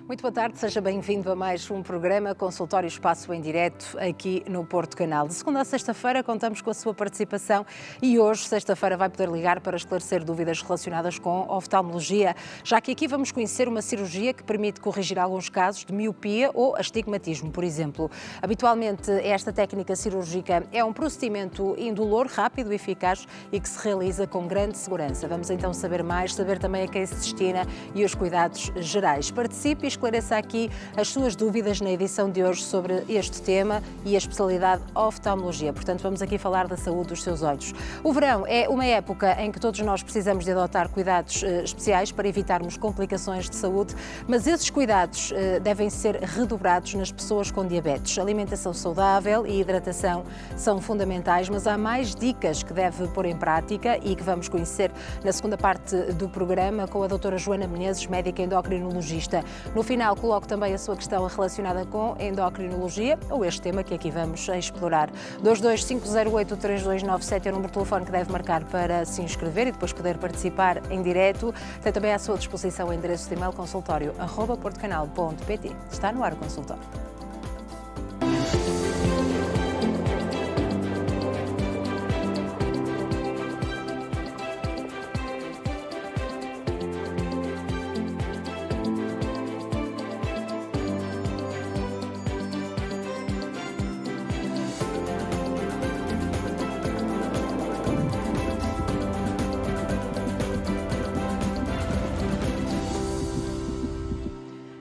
Muito boa tarde, seja bem-vindo a mais um programa Consultório Espaço em Direto aqui no Porto Canal. De segunda a sexta-feira contamos com a sua participação e hoje, sexta-feira, vai poder ligar para esclarecer dúvidas relacionadas com oftalmologia, já que aqui vamos conhecer uma cirurgia que permite corrigir alguns casos de miopia ou astigmatismo, por exemplo. Habitualmente, esta técnica cirúrgica é um procedimento indolor, rápido e eficaz e que se realiza com grande segurança. Vamos então saber mais, saber também a quem se destina e os cuidados gerais. Participe e esclareça aqui as suas dúvidas na edição de hoje sobre este tema e a especialidade oftalmologia. Portanto, vamos aqui falar da saúde dos seus olhos. O verão é uma época em que todos nós precisamos de adotar cuidados especiais para evitarmos complicações de saúde, mas esses cuidados devem ser redobrados nas pessoas com diabetes. Alimentação saudável e hidratação são fundamentais, mas há mais dicas que deve pôr em prática e que vamos conhecer na segunda parte do programa com a doutora Joana Menezes, médica endocrinologista. No final, coloco também a sua questão relacionada com endocrinologia ou este tema que aqui vamos explorar. 225083297 é o número de telefone que deve marcar para se inscrever e depois poder participar em direto. Tem também à sua disposição o endereço de e-mail consultório@portocanal.pt. Está no ar o consultório.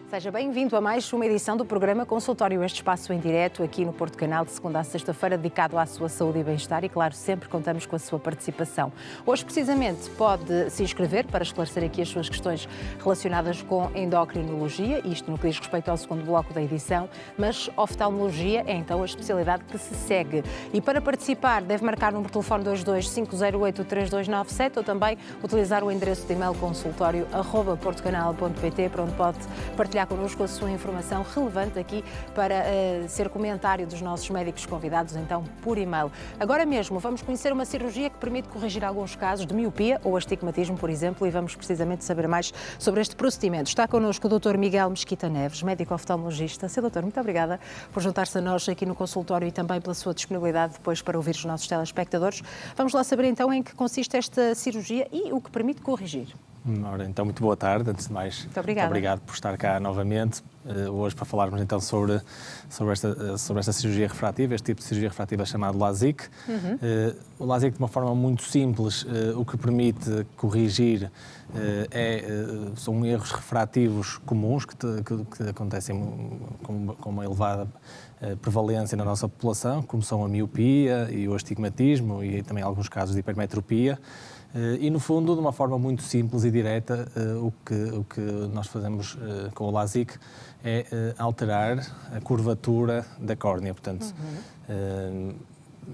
Seja bem-vindo a mais uma edição do programa Consultório, este espaço em direto aqui no Porto Canal, de segunda a sexta-feira, dedicado à sua saúde e bem-estar e, claro, sempre contamos com a sua participação. Hoje, precisamente, pode se inscrever para esclarecer aqui as suas questões relacionadas com endocrinologia, isto no que diz respeito ao segundo bloco da edição, mas oftalmologia é então a especialidade que se segue. E para participar, deve marcar o número de telefone 225083297 ou também utilizar o endereço de e-mail consultório@portocanal.pt, para onde pode partilhar connosco a sua informação relevante aqui para ser comentário dos nossos médicos convidados, então, por e-mail. Agora mesmo vamos conhecer uma cirurgia que permite corrigir alguns casos de miopia ou astigmatismo, por exemplo, e vamos precisamente saber mais sobre este procedimento. Está connosco o Dr. Miguel Mesquita Neves, médico oftalmologista. Sr. Doutor, muito obrigada por juntar-se a nós aqui no consultório e também pela sua disponibilidade depois para ouvir os nossos telespectadores. Vamos lá saber então em que consiste esta cirurgia e o que permite corrigir. Ora, então, muito boa tarde, antes de mais. Muito obrigada. Muito obrigado por estar cá novamente, hoje para falarmos então sobre esta cirurgia refrativa, este tipo de cirurgia refrativa chamado LASIK. O LASIK, de uma forma muito simples, o que permite corrigir são erros refrativos comuns que acontecem com uma elevada prevalência na nossa população, como são a miopia e o astigmatismo e também alguns casos de hipermetropia. E, no fundo, de uma forma muito simples e direta, o que nós fazemos com o LASIK é alterar a curvatura da córnea. Portanto,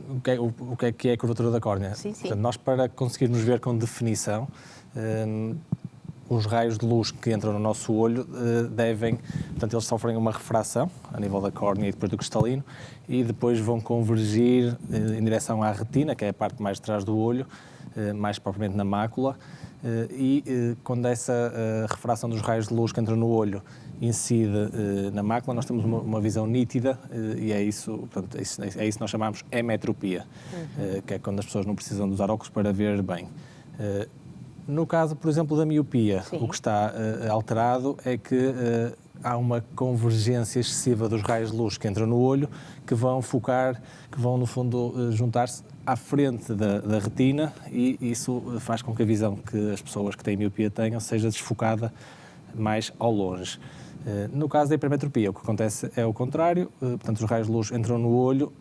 o que é a curvatura da córnea? Sim, sim. Portanto, nós, para conseguirmos ver com definição, os raios de luz que entram no nosso olho portanto, eles sofrem uma refração a nível da córnea e depois do cristalino e depois vão convergir em direção à retina, que é a parte mais de trás do olho, mais propriamente na mácula, e quando essa refração dos raios de luz que entram no olho incide na mácula, nós temos uma visão nítida e é isso que nós chamamos emetropia, que é quando as pessoas não precisam de usar óculos para ver bem. No caso, por exemplo, da miopia, sim, o que está alterado é que há uma convergência excessiva dos raios de luz que entram no olho, que vão no fundo, juntar-se à frente da retina e isso faz com que a visão que as pessoas que têm miopia tenham seja desfocada mais ao longe. No caso da hipermetropia, o que acontece é o contrário, portanto os raios de luz entram no olho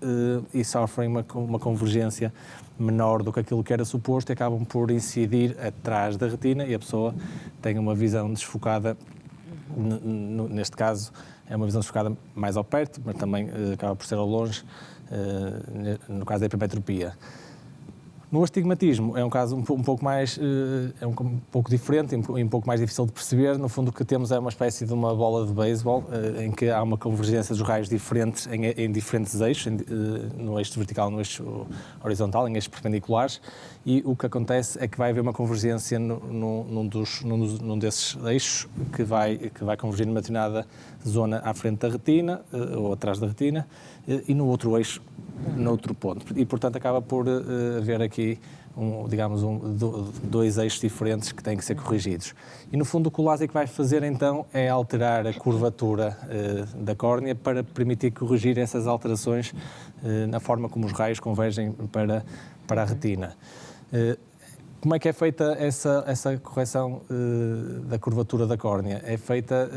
e sofrem uma convergência menor do que aquilo que era suposto e acabam por incidir atrás da retina e a pessoa tem uma visão desfocada, neste caso é uma visão desfocada mais ao perto, mas também acaba por ser ao longe, no caso da hipermetropia. No astigmatismo é um caso um pouco mais, é um pouco diferente e um pouco mais difícil de perceber. No fundo o que temos é uma espécie de uma bola de beisebol em que há uma convergência dos raios diferentes em diferentes eixos, no eixo vertical, no eixo horizontal, em eixos perpendiculares, e o que acontece é que vai haver uma convergência num desses eixos que vai convergir numa determinada zona à frente da retina ou atrás da retina e no outro eixo, noutro ponto. E, portanto, acaba por haver aqui, dois eixos diferentes que têm que ser corrigidos. E, no fundo, o que o LASIK vai fazer, então, é alterar a curvatura da córnea para permitir corrigir essas alterações na forma como os raios convergem para a retina. Como é que é feita essa correção da curvatura da córnea? É feita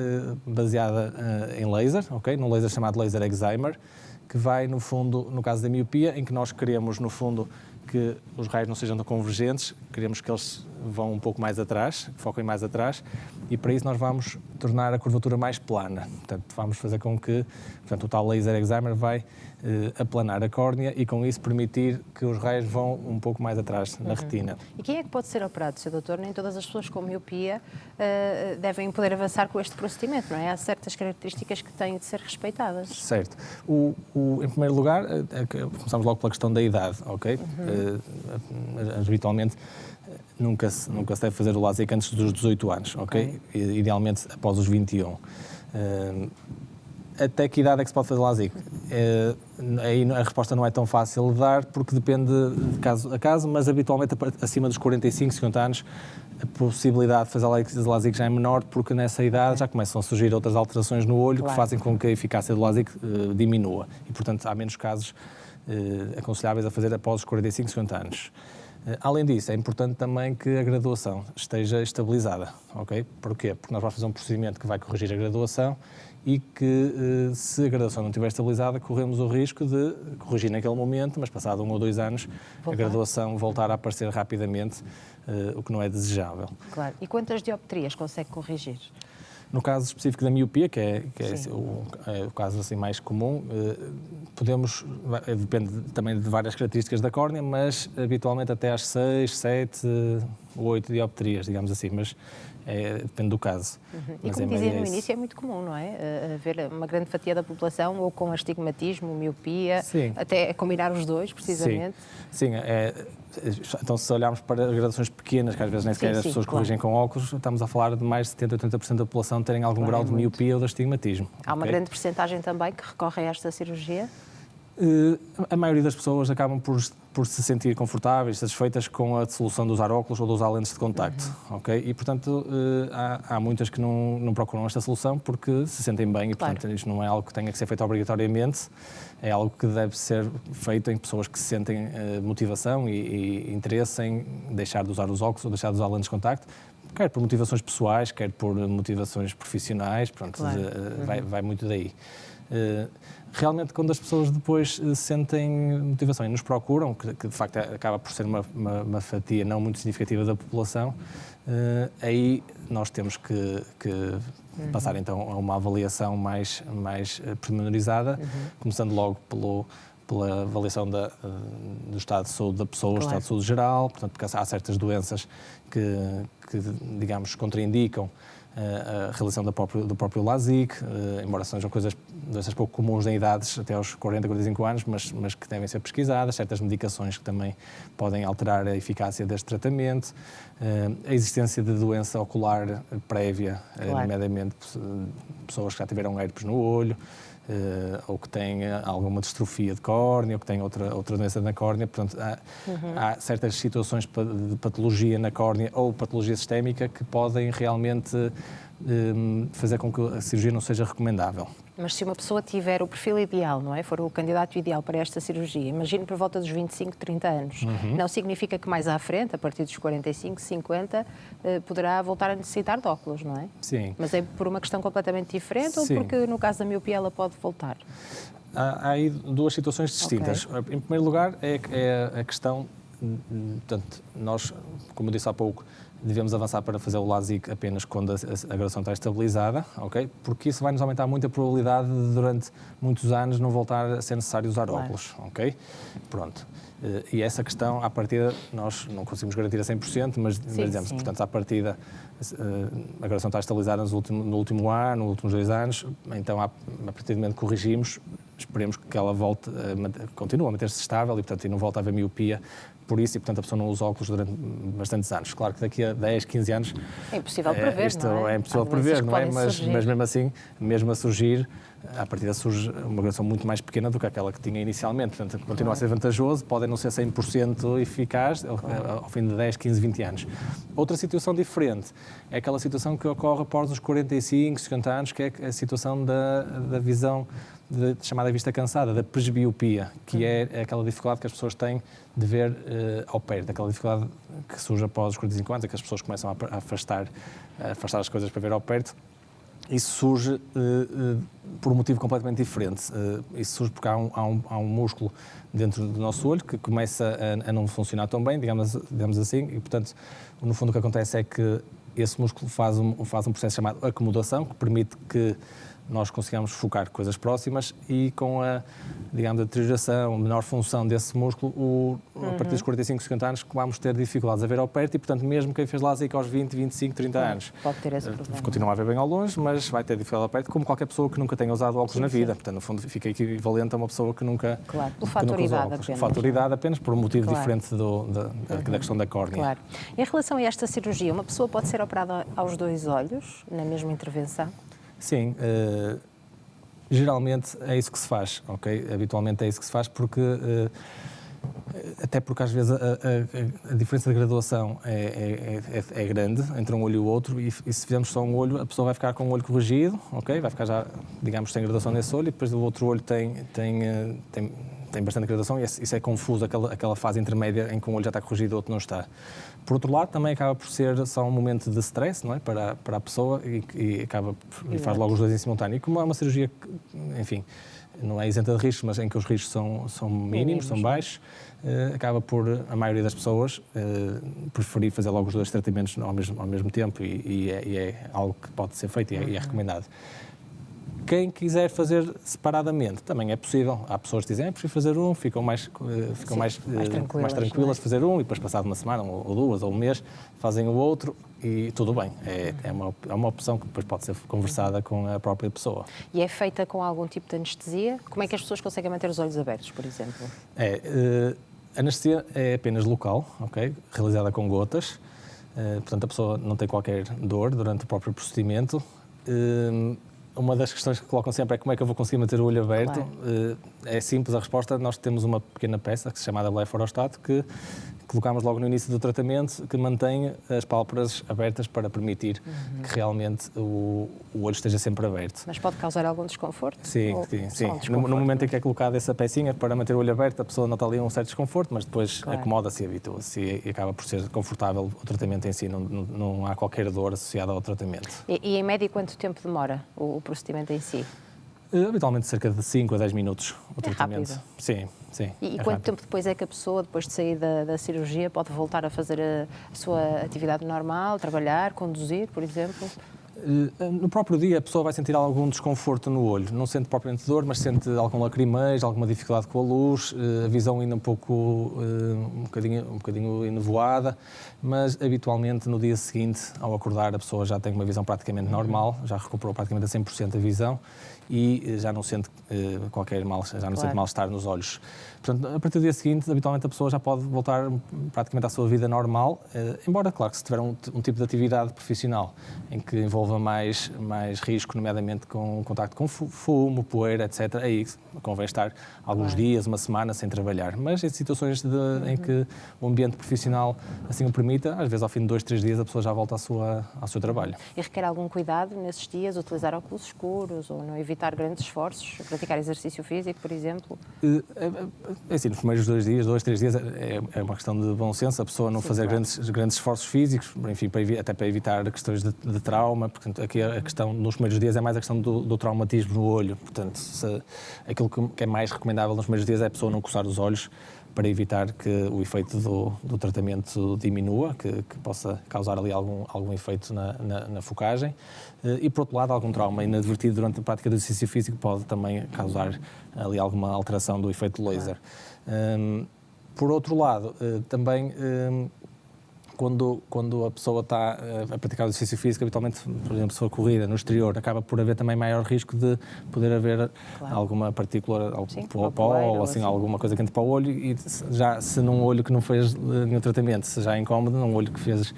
baseada em laser, ok? Num laser chamado laser excimer, que vai, no fundo, no caso da miopia, em que nós queremos, no fundo, que os raios não sejam tão convergentes, queremos que eles vão um pouco mais atrás, foquem mais atrás, e para isso nós vamos tornar a curvatura mais plana. Portanto, vamos fazer com que, o tal laser excimer vai aplanar a córnea e com isso permitir que os raios vão um pouco mais atrás na retina. E quem é que pode ser operado, Sr. Doutor? Nem todas as pessoas com miopia devem poder avançar com este procedimento, não é? Há certas características que têm de ser respeitadas. Certo. Em primeiro lugar, começamos logo pela questão da idade, ok? Habitualmente, nunca se deve fazer o LASIK antes dos 18 anos, ok? Idealmente após os 21. Até que idade é que se pode fazer LASIK? Aí a resposta não é tão fácil de dar, porque depende de caso a caso, mas habitualmente acima dos 45, 50 anos, a possibilidade de fazer LASIK já é menor, porque nessa idade já começam a surgir outras alterações no olho que fazem com que a eficácia do LASIK diminua. E, portanto, há menos casos aconselháveis a fazer após os 45, 50 anos. Além disso, é importante também que a graduação esteja estabilizada, ok? Porquê? Porque nós vamos fazer um procedimento que vai corrigir a graduação e que, se a graduação não estiver estabilizada, corremos o risco de corrigir naquele momento, mas passado 1 ou 2 anos, a graduação voltar a aparecer rapidamente, o que não é desejável. Claro. E quantas dioptrias consegue corrigir? No caso específico da miopia, que é o caso assim mais comum, depende também de várias características da córnea, mas habitualmente até às 6, 7 ou 8 dioptrias, digamos assim, mas depende do caso. E como dizia no início, é muito comum, não é? Haver uma grande fatia da população ou com astigmatismo, miopia, até combinar os dois, precisamente. Sim. Então, se olharmos para gradações pequenas, que às vezes nem sequer as pessoas corrigem com óculos, estamos a falar de mais de 70, 80% da população terem algum grau de miopia ou de astigmatismo. Há uma grande percentagem também que recorre a esta cirurgia? A maioria das pessoas acabam por se sentir confortáveis, satisfeitas com a solução de usar óculos ou de usar lentes de contacto, ok? E, portanto, há muitas que não procuram esta solução porque se sentem bem e, portanto, isto não é algo que tenha que ser feito obrigatoriamente, é algo que deve ser feito em pessoas que sentem motivação e interesse em deixar de usar os óculos ou deixar de usar lentes de contacto, quer por motivações pessoais, quer por motivações profissionais, pronto, vai muito daí. Realmente, quando as pessoas depois sentem motivação e nos procuram, que de facto acaba por ser uma fatia não muito significativa da população, aí nós temos que passar então a uma avaliação mais pormenorizada, começando logo pela avaliação do estado de saúde da pessoa, o estado de saúde geral, portanto, porque há certas doenças que digamos, contraindicam a realização do próprio LASIK, embora sejam doenças pouco comuns em idades até aos 40, 45 anos, mas que devem ser pesquisadas, certas medicações que também podem alterar a eficácia deste tratamento, a existência de doença ocular prévia, nomeadamente pessoas que já tiveram herpes no olho, ou que têm alguma distrofia de córnea, ou que têm outra doença na córnea. Portanto, há certas situações de patologia na córnea ou patologia sistémica que podem realmente fazer com que a cirurgia não seja recomendável. Mas se uma pessoa tiver o perfil ideal, não é? For o candidato ideal para esta cirurgia, imagino por volta dos 25, 30 anos, não significa que mais à frente, a partir dos 45, 50, poderá voltar a necessitar de óculos, não é? Sim. Mas é por uma questão completamente diferente ou porque no caso da miopia ela pode voltar? Há aí duas situações distintas. Em primeiro lugar, é a questão portanto, nós, como eu disse há pouco, devemos avançar para fazer o LASIK apenas quando a graduação está estabilizada, ok? Porque isso vai nos aumentar muito a probabilidade de, durante muitos anos, não voltar a ser necessário usar óculos, ok? Pronto. E essa questão, à partida, nós não conseguimos garantir a 100%, mas dizemos, portanto, à partida, a graduação está estabilizada no último ano, nos últimos 2 anos, então, a partir do momento que corrigimos, esperemos que ela volte, continue a manter-se estável e, portanto, não volta a haver miopia por isso, e, portanto, a pessoa não usa óculos durante bastantes anos. Claro que daqui a 10, 15 anos... É impossível prever, isto não é? É impossível prever, não é? Mas mesmo assim, mesmo a surgir, à partida surge uma graduação muito mais pequena do que aquela que tinha inicialmente. Portanto, continua a ser vantajoso, pode não ser 100% eficaz ao fim de 10, 15, 20 anos. Outra situação diferente é aquela situação que ocorre após os 45, 50 anos, que é a situação da visão chamada vista cansada, da presbiopia, que é aquela dificuldade que as pessoas têm de ver ao perto, aquela dificuldade que surge após os 45 anos, é que as pessoas começam a afastar as coisas para ver ao perto. Isso surge por um motivo completamente diferente. Isso surge porque há um músculo dentro do nosso olho que começa a não funcionar tão bem, digamos assim, e, portanto, no fundo o que acontece é que esse músculo faz um processo chamado acomodação, que permite que nós consigamos focar coisas próximas, e com a deterioração, a menor função desse músculo, a partir dos 45, 50 anos, vamos ter dificuldades a ver ao perto e, portanto, mesmo quem fez LASIK aos 20, 25, 30 anos, pode ter esse problema. Continua a ver bem ao longe, mas vai ter dificuldade ao perto, como qualquer pessoa que nunca tenha usado óculos na vida. Portanto, no fundo, fica equivalente a uma pessoa que nunca pelo fator idade apenas. Pelo fator idade apenas, por um motivo diferente da questão da córnea. Claro. Em relação a esta cirurgia, uma pessoa pode ser operada aos 2 olhos, na mesma intervenção? Sim, geralmente é isso que se faz, ok? Habitualmente é isso que se faz porque, até porque às vezes a diferença de graduação é grande entre um olho e o outro, e se fizermos só um olho, a pessoa vai ficar com o olho corrigido, ok? Vai ficar já, digamos, sem graduação nesse olho, e depois o outro olho tem bastante graduação, e isso é confuso, aquela fase intermédia em que um olho já está corrigido e o outro não está. Por outro lado, também acaba por ser só um momento de stress, não é? Para a pessoa, e faz logo os dois em simultâneo. E como é uma cirurgia que, enfim, não é isenta de riscos, mas em que os riscos são mínimos, são baixos, acaba por a maioria das pessoas preferir fazer logo os 2 tratamentos ao mesmo tempo, e é algo que pode ser feito e é recomendado. Quem quiser fazer separadamente também é possível. Há pessoas que dizem, prefiro fazer um, ficam mais tranquilas de fazer um, e depois, passado uma semana ou 2 ou um mês, fazem o outro, e tudo bem. É uma opção que depois pode ser conversada com a própria pessoa. E é feita com algum tipo de anestesia? Como é que as pessoas conseguem manter os olhos abertos, por exemplo? A anestesia é apenas local, ok? Realizada com gotas. Portanto, a pessoa não tem qualquer dor durante o próprio procedimento. Uma das questões que colocam sempre é como é que eu vou conseguir manter o olho aberto. Claro. É simples a resposta. Nós temos uma pequena peça que se chama blefarostato, que colocamos logo no início do tratamento, que mantém as pálpebras abertas para permitir que realmente o olho esteja sempre aberto. Mas pode causar algum desconforto? Sim. No momento em que é colocada essa pecinha para manter o olho aberto, a pessoa nota ali um certo desconforto, mas depois acomoda-se e habitua-se, e acaba por ser confortável o tratamento em si. Não há qualquer dor associada ao tratamento. E em média, quanto tempo demora o procedimento em si? Habitualmente cerca de 5 a 10 minutos o tratamento. Rápido. Sim. E quanto tempo depois é que a pessoa, depois de sair da cirurgia, pode voltar a fazer a sua atividade normal, trabalhar, conduzir, por exemplo? No próprio dia a pessoa vai sentir algum desconforto no olho. Não sente propriamente dor, mas sente algum lacrimejo, alguma dificuldade com a luz, a visão ainda um bocadinho enevoada, mas habitualmente no dia seguinte, ao acordar, a pessoa já tem uma visão praticamente normal, já recuperou praticamente a 100% a visão, e já não sente sente mal-estar nos olhos. Portanto, a partir do dia seguinte, habitualmente a pessoa já pode voltar praticamente à sua vida normal, embora, claro, que se tiver um tipo de atividade profissional em que envolva mais risco, nomeadamente com contacto com fumo, poeira, etc., aí convém estar alguns dias, uma semana, sem trabalhar. Mas em situações em que o ambiente profissional assim o permita, às vezes ao fim de 2, 3 dias a pessoa já volta ao seu trabalho. E requer algum cuidado nesses dias, utilizar óculos escuros ou não evitar grandes esforços, praticar exercício físico, por exemplo? Assim, nos primeiros 2 dias, 2, 3 dias, é uma questão de bom senso, a pessoa não fazer grandes esforços físicos, enfim, até para evitar questões de trauma. Portanto, aqui a questão nos primeiros dias é mais a questão do traumatismo no olho. Portanto, aquilo que é mais recomendável nos primeiros dias é a pessoa não coçar os olhos, para evitar que o efeito do tratamento diminua, que possa causar ali algum efeito na focagem. E, por outro lado, algum trauma inadvertido durante a prática do exercício físico pode também causar ali alguma alteração do efeito laser. Por outro lado, também quando a pessoa está a praticar o exercício físico, habitualmente, por exemplo, se for corrida no exterior, acaba por haver também maior risco de poder haver alguma partícula, pó ou assim, alguma coisa que entre para o olho, e já se num olho que não fez nenhum tratamento, se já é incómodo, num olho que fez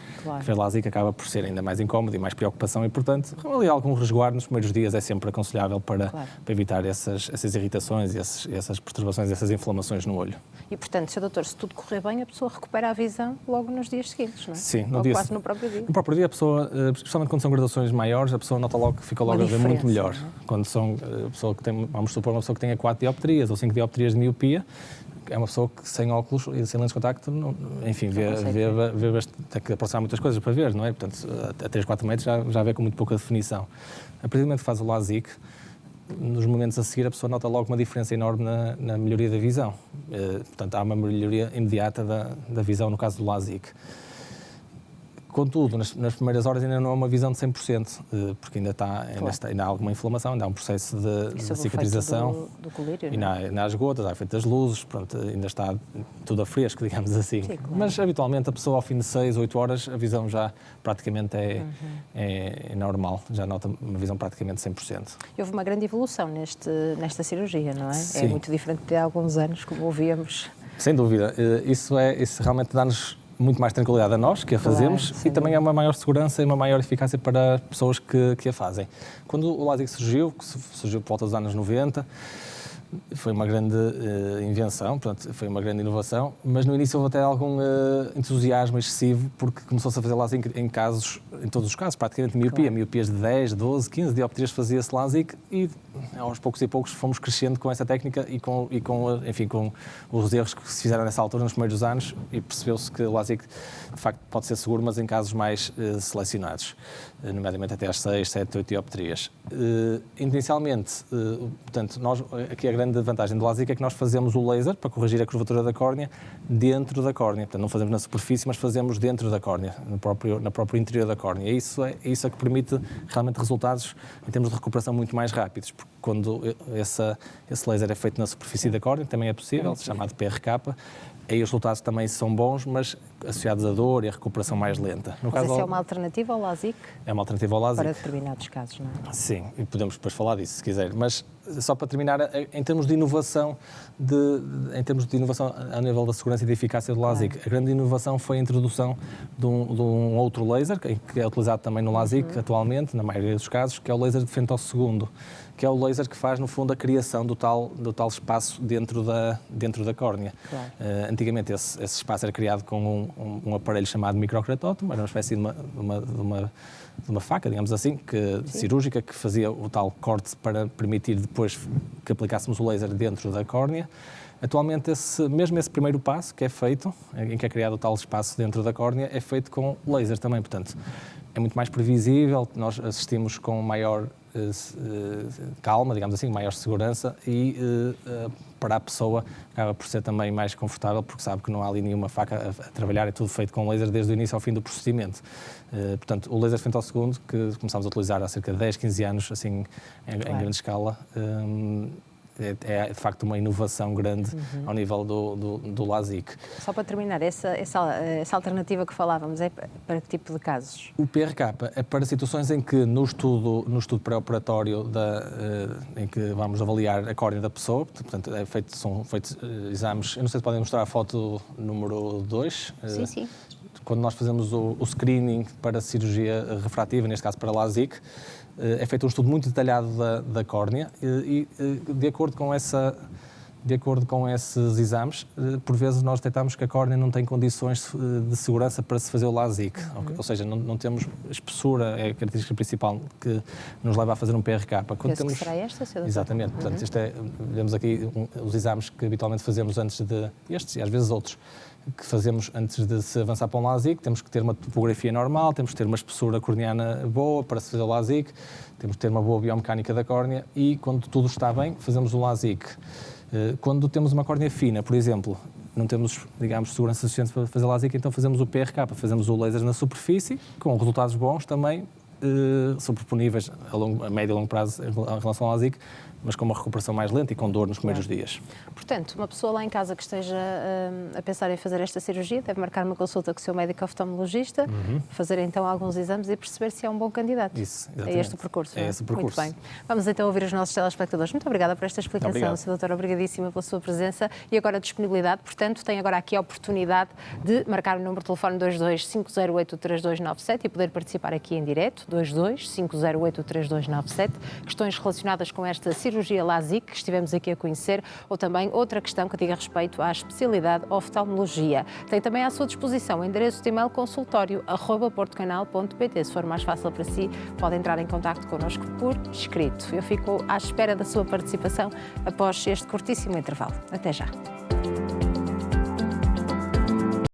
LASIK acaba por ser ainda mais incómodo e mais preocupação, e portanto, ali algum resguardo nos primeiros dias é sempre aconselhável para evitar essas irritações e essas perturbações, essas inflamações no olho. E portanto, Sr. Doutor, se tudo correr bem, a pessoa recupera a visão logo nos dias seguintes. Não é? Sim, quase no próprio dia. No próprio dia, a pessoa, especialmente quando são graduações maiores, a pessoa nota logo que fica logo a ver muito melhor. Não é? Quando são a pessoa que tem, vamos supor, uma pessoa que tenha 4 dioptrias ou 5 dioptrias de miopia, é uma pessoa que sem óculos e sem lentes de contacto, enfim, vê tem que aproximar muitas coisas para ver, não é? Portanto, a 3, 4 metros já vê com muito pouca definição. A partir do momento que faz o LASIK, nos momentos a seguir a pessoa nota logo uma diferença enorme na melhoria da visão. Portanto, há uma melhoria imediata da visão no caso do LASIK. Contudo, nas primeiras horas ainda não há uma visão de 100%, porque ainda há alguma inflamação, ainda há um processo de cicatrização. Do colírio, e ainda há as gotas, há efeito das luzes, pronto, ainda está tudo a fresco, digamos assim. Sim, claro. Mas habitualmente a pessoa ao fim de 6, 8 horas, a visão já praticamente é normal, já nota uma visão praticamente 100%. Houve uma grande evolução nesta cirurgia, não é? Sim. É muito diferente de há alguns anos, como ouvíamos. Sem dúvida, isso realmente dá-nos muito mais tranquilidade a nós que a fazemos, e também é uma maior segurança e uma maior eficácia para as pessoas que a fazem. Quando o LASIK surgiu por volta dos anos 90, foi uma grande invenção, portanto, foi uma grande inovação, mas no início houve até algum entusiasmo excessivo, porque começou-se a fazer LASIK em todos os casos, praticamente miopia, miopias de 10, 12, 15 dioptrias fazia-se LASIK, e aos poucos e poucos fomos crescendo com essa técnica e com os erros que se fizeram nessa altura, nos primeiros anos, e percebeu-se que o LASIK, de facto, pode ser seguro, mas em casos mais selecionados, nomeadamente até às 6, 7, 8 dioptrias. Inicialmente, portanto, aqui a grande vantagem do LASIK é que nós fazemos o laser para corrigir a curvatura da córnea dentro da córnea. Portanto, não fazemos na superfície, mas fazemos dentro da córnea, no próprio interior da córnea. E isso é que permite realmente resultados em termos de recuperação muito mais rápidos, porque quando esse laser é feito na superfície da córnea, também é possível, chamado PRK, aí os resultados também são bons, mas associados à dor e à recuperação mais lenta. Mas essa é uma alternativa ao LASIK? É uma alternativa ao LASIK. Para determinados casos, não é? Sim, e podemos depois falar disso, se quiser. Mas, só para terminar, em termos de inovação, a nível da segurança e da eficácia do LASIK, a grande inovação foi a introdução de um outro laser, que é utilizado também no LASIK atualmente, na maioria dos casos, que é o laser de frente ao segundo, que é o laser que faz, no fundo, a criação do tal espaço dentro da córnea. Claro. Antigamente, esse espaço era criado com um aparelho chamado microceratótomo, era uma espécie de uma faca, digamos assim, cirúrgica, que fazia o tal corte para permitir depois que aplicássemos o laser dentro da córnea. Atualmente, mesmo esse primeiro passo que é feito, em que é criado o tal espaço dentro da córnea, é feito com laser também, portanto, é muito mais previsível, nós assistimos com maior calma, digamos assim, maior segurança, e para a pessoa acaba por ser também mais confortável, porque sabe que não há ali nenhuma faca a trabalhar, é tudo feito com laser desde o início ao fim do procedimento. Portanto, o laser frente ao segundo, que começámos a utilizar há cerca de 10, 15 anos, assim, em grande escala, é de facto uma inovação grande ao nível do LASIK. Só para terminar, essa alternativa que falávamos é para que tipo de casos? O PRK é para situações em que no estudo pré-operatório em que vamos avaliar a córnea da pessoa, portanto são feitos exames, eu não sei se podem mostrar a foto número 2. Sim. Quando nós fazemos o screening para cirurgia refrativa, neste caso para LASIK, é feito um estudo muito detalhado da córnea e de acordo com esses exames, por vezes nós detectamos que a córnea não tem condições de segurança para se fazer o LASIK, ou seja, não temos espessura, é a característica principal que nos leva a fazer um PRK. Que será esta, Sr. Doutor? Exatamente, portanto, vemos aqui os exames que habitualmente fazemos antes de estes e às vezes outros, que fazemos antes de se avançar para um LASIK. Temos que ter uma topografia normal, temos que ter uma espessura corneana boa para se fazer o LASIK, temos que ter uma boa biomecânica da córnea e, quando tudo está bem, fazemos o LASIK. Quando temos uma córnea fina, por exemplo, não temos, digamos, segurança suficiente para fazer LASIK, então fazemos o PRK, fazemos o laser na superfície, com resultados bons também, sobreponíveis a médio e longo prazo em relação ao LASIK, mas com uma recuperação mais lenta e com dor nos primeiros dias. Portanto, uma pessoa lá em casa que esteja a pensar em fazer esta cirurgia deve marcar uma consulta com o seu médico oftalmologista, fazer então alguns exames e perceber se é um bom candidato. Isso, é este o percurso. É esse o percurso. Muito bem. Vamos então ouvir os nossos telespectadores. Muito obrigada por esta explicação, Sr. Doutor. Obrigadíssima pela sua presença e agora a disponibilidade. Portanto, tem agora aqui a oportunidade de marcar o número de telefone 22-508-3297 e poder participar aqui em direto. 22-508-3297. Questões relacionadas com esta cirurgia LASIK que estivemos aqui a conhecer, ou também outra questão que diga respeito à especialidade oftalmologia. Tem também à sua disposição o endereço de e-mail consultório@portocanal.pt. Se for mais fácil para si, pode entrar em contacto connosco por escrito. Eu fico à espera da sua participação após este curtíssimo intervalo. Até já.